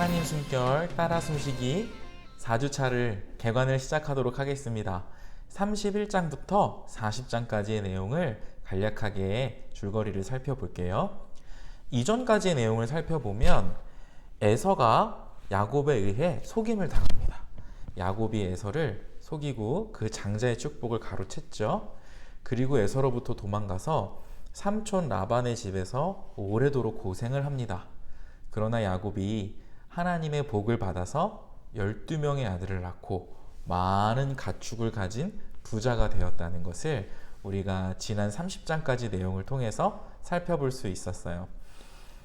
하나님 숨결 따라 숨쉬기 4주차를 개관을 시작하도록 하겠습니다. 31장부터 40장까지의 내용을 간략하게 줄거리를 살펴볼게요. 이전까지의 내용을 살펴보면 에서가 야곱에 의해 속임을 당합니다. 야곱이 에서를 속이고 그 장자의 축복을 가로챘죠. 그리고 에서로부터 도망가서 삼촌 라반의 집에서 오래도록 고생을 합니다. 그러나 야곱이 하나님의 복을 받아서 12명의 아들을 낳고 많은 가축을 가진 부자가 되었다는 것을 우리가 지난 30장까지 내용을 통해서 살펴볼 수 있었어요.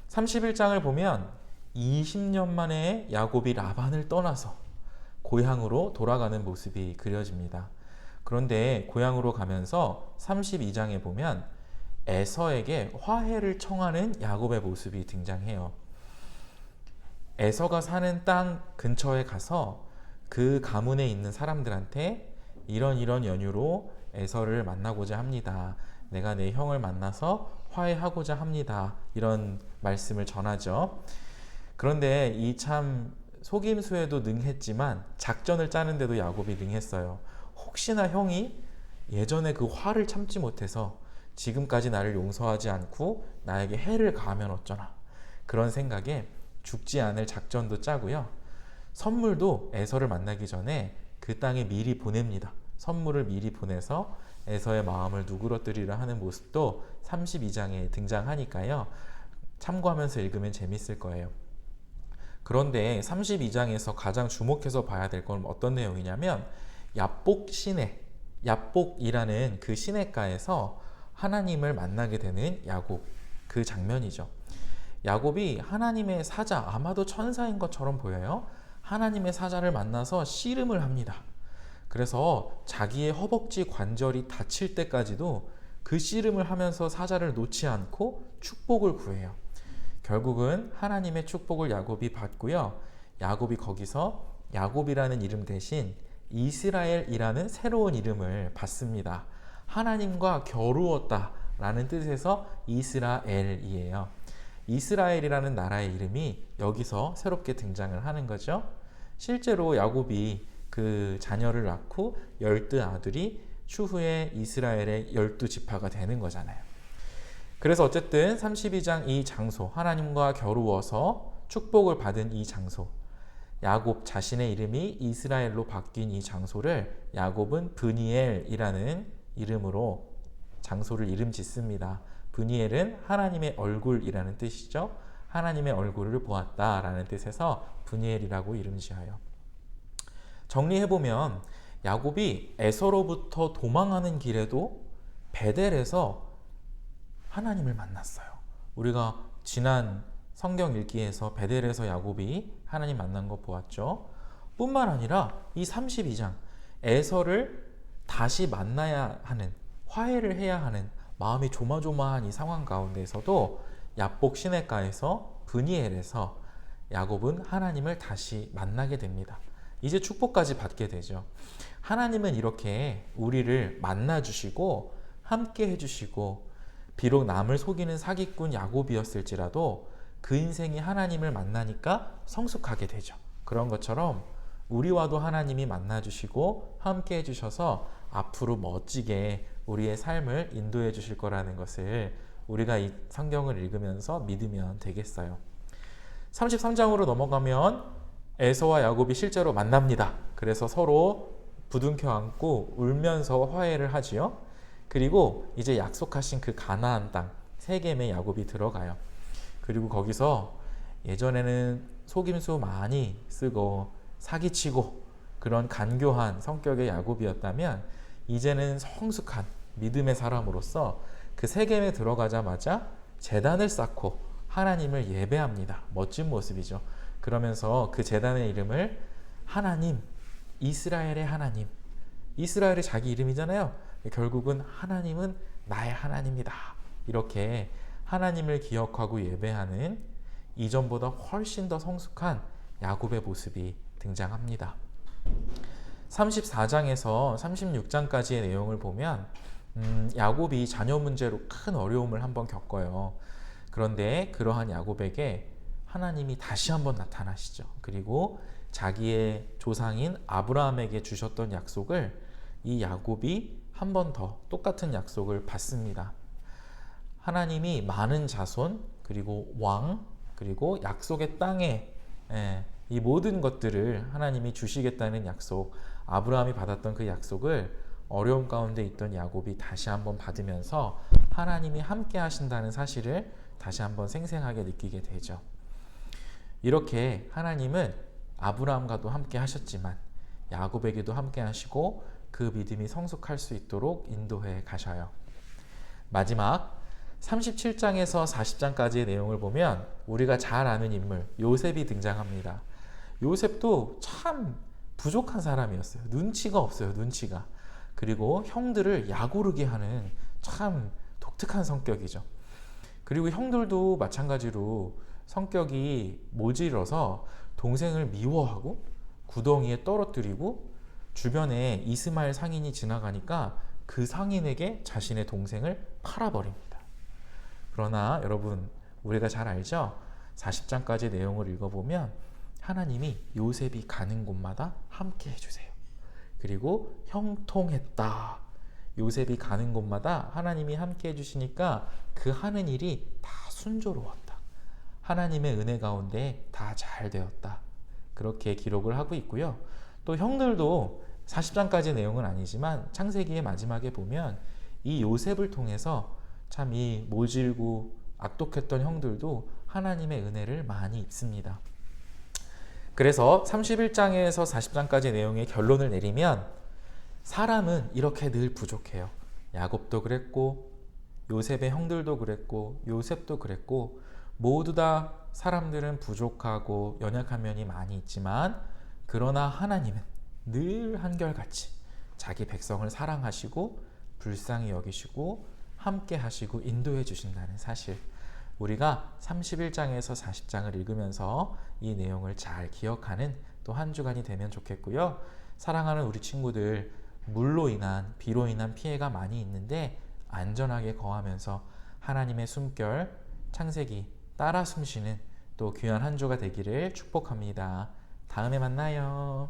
31장을 보면 20년 만에 야곱이 라반을 떠나서 고향으로 돌아가는 모습이 그려집니다. 그런데 고향으로 가면서 32장에 보면 에서에게 화해를 청하는 야곱의 모습이 등장해요. 에서가 사는 땅 근처에 가서 그 가문에 있는 사람들한테 이런 연유로 에서를 만나고자 합니다. 내가 내 형을 만나서 화해하고자 합니다. 이런 말씀을 전하죠. 그런데 이 참 속임수에도 능했지만 작전을 짜는데도 야곱이 능했어요. 혹시나 형이 예전에 그 화를 참지 못해서 지금까지 나를 용서하지 않고 나에게 해를 가하면 어쩌나, 그런 생각에 죽지 않을 작전도 짜고요. 선물도 에서를 만나기 전에 그 땅에 미리 보냅니다. 선물을 미리 보내서 에서의 마음을 누그러뜨리려 하는 모습도 32장에 등장하니까요. 참고하면서 읽으면 재밌을 거예요. 그런데 32장에서 가장 주목해서 봐야 될 건 어떤 내용이냐면 야복 시내, 야복이라는 그 시내가에서 하나님을 만나게 되는 야곱, 그 장면이죠. 야곱이 하나님의 사자, 아마도 천사인 것처럼 보여요. 하나님의 사자를 만나서 씨름을 합니다. 그래서 자기의 허벅지 관절이 다칠 때까지도 그 씨름을 하면서 사자를 놓지 않고 축복을 구해요. 결국은 하나님의 축복을 야곱이 받고요. 야곱이 거기서 야곱이라는 이름 대신 이스라엘이라는 새로운 이름을 받습니다. 하나님과 겨루었다라는 뜻에서 이스라엘이에요. 이스라엘이라는 나라의 이름이 여기서 새롭게 등장을 하는 거죠. 실제로 야곱이 그 자녀를 낳고 12 아들이 추후에 이스라엘의 12지파가 되는 거잖아요. 그래서 어쨌든 32장 이 장소, 하나님과 겨루어서 축복을 받은 이 장소, 야곱 자신의 이름이 이스라엘로 바뀐 이 장소를 야곱은 브니엘이라는 이름으로 장소를 이름 짓습니다. 브니엘은 하나님의 얼굴이라는 뜻이죠. 하나님의 얼굴을 보았다라는 뜻에서 브니엘이라고 이름 지어요. 정리해보면 야곱이 에서로부터 도망하는 길에도 베델에서 하나님을 만났어요. 우리가 지난 성경 읽기에서 베델에서 야곱이 하나님 만난 거 보았죠. 뿐만 아니라 이 32장 에서를 다시 만나야 하는, 화해를 해야 하는 마음이 조마조마한 이 상황 가운데서도 야복 시내가에서 브니엘에서 야곱은 하나님을 다시 만나게 됩니다. 이제 축복까지 받게 되죠. 하나님은 이렇게 우리를 만나주시고 함께 해주시고, 비록 남을 속이는 사기꾼 야곱이었을지라도 그 인생이 하나님을 만나니까 성숙하게 되죠. 그런 것처럼 우리와도 하나님이 만나주시고 함께 해주셔서 앞으로 멋지게 우리의 삶을 인도해 주실 거라는 것을 우리가 이 성경을 읽으면서 믿으면 되겠어요. 33장으로 넘어가면 에서와 야곱이 실제로 만납니다. 그래서 서로 부둥켜 안고 울면서 화해를 하지요. 그리고 이제 약속하신 그 가나안 땅 세겜에 야곱이 들어가요. 그리고 거기서 예전에는 속임수 많이 쓰고 사기치고 그런 간교한 성격의 야곱이었다면 이제는 성숙한 믿음의 사람으로서 그 세겜에 들어가자마자 제단을 쌓고 하나님을 예배합니다. 멋진 모습이죠. 그러면서 그 제단의 이름을 하나님, 이스라엘의 하나님, 이스라엘이 자기 이름이잖아요. 결국은 하나님은 나의 하나님이다. 이렇게 하나님을 기억하고 예배하는 이전보다 훨씬 더 성숙한 야곱의 모습이 등장합니다. 34장에서 36장까지의 내용을 보면 야곱이 자녀 문제로 큰 어려움을 한번 겪어요. 그런데 그러한 야곱에게 하나님이 다시 한번 나타나시죠. 그리고 자기의 조상인 아브라함에게 주셨던 약속을 이 야곱이 한 번 더 똑같은 약속을 받습니다. 하나님이 많은 자손, 그리고 왕, 그리고 약속의 땅에 이 모든 것들을 하나님이 주시겠다는 약속, 아브라함이 받았던 그 약속을 어려움 가운데 있던 야곱이 다시 한번 받으면서 하나님이 함께 하신다는 사실을 다시 한번 생생하게 느끼게 되죠. 이렇게 하나님은 아브라함과도 함께 하셨지만 야곱에게도 함께 하시고 그 믿음이 성숙할 수 있도록 인도해 가셔요. 마지막 37장에서 40장까지의 내용을 보면 우리가 잘 아는 인물 요셉이 등장합니다. 요셉도 참 부족한 사람이었어요. 눈치가 없어요. 눈치가. 그리고 형들을 약오르게 하는 참 독특한 성격이죠. 그리고 형들도 마찬가지로 성격이 모질어서 동생을 미워하고 구덩이에 떨어뜨리고 주변에 이스마엘 상인이 지나가니까 그 상인에게 자신의 동생을 팔아버립니다. 그러나 여러분, 우리가 잘 알죠? 40장까지 내용을 읽어보면 하나님이 요셉이 가는 곳마다 함께 해주세요. 그리고 형통했다. 요셉이 가는 곳마다 하나님이 함께 해주시니까 그 하는 일이 다 순조로웠다. 하나님의 은혜 가운데 다 잘 되었다. 그렇게 기록을 하고 있고요. 또 형들도 40장까지 내용은 아니지만 창세기의 마지막에 보면 이 요셉을 통해서 참 이 모질고 악독했던 형들도 하나님의 은혜를 많이 입습니다. 그래서 31장에서 40장까지 내용의 결론을 내리면 사람은 이렇게 늘 부족해요. 야곱도 그랬고 요셉의 형들도 그랬고 요셉도 그랬고 모두 다 사람들은 부족하고 연약한 면이 많이 있지만 그러나 하나님은 늘 한결같이 자기 백성을 사랑하시고 불쌍히 여기시고 함께 하시고 인도해 주신다는 사실, 우리가 31장에서 40장을 읽으면서 이 내용을 잘 기억하는 또 한 주간이 되면 좋겠고요. 사랑하는 우리 친구들, 물로 인한 비로 인한 피해가 많이 있는데 안전하게 거하면서 하나님의 숨결, 창세기 따라 숨쉬는 또 귀한 한 주가 되기를 축복합니다. 다음에 만나요.